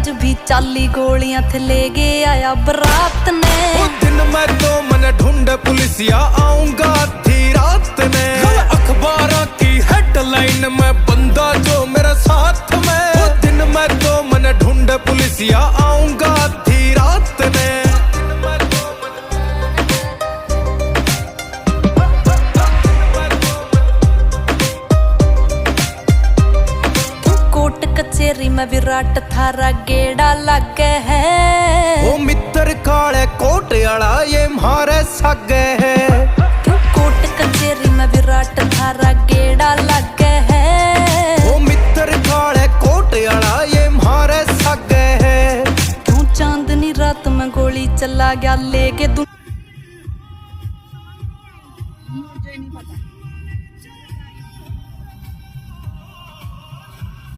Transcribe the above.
आज भी चाली गोलियां थे ले गया आया बरात ने। वो दिन मैं तो मन ढूंढे पुलिसिया आऊंगा आधी रात ने। अखबारों की हेडलाइन में बंदा जो मेरे साथ में। वो दिन मैं तो मन ढूंढे पुलिसिया आऊंगा आधी रात ने। कचेरी में विराट थारा गेड़ा लगे है। वो मित्र काले कोट आला ये मारे सगे है। क्यों कोट कचेरी में विराट थारा गेड़ा लगे है। वो मित्र काले कोट आला ये मारे सगे है। क्यों चांदनी रात में गोली चला गया लेके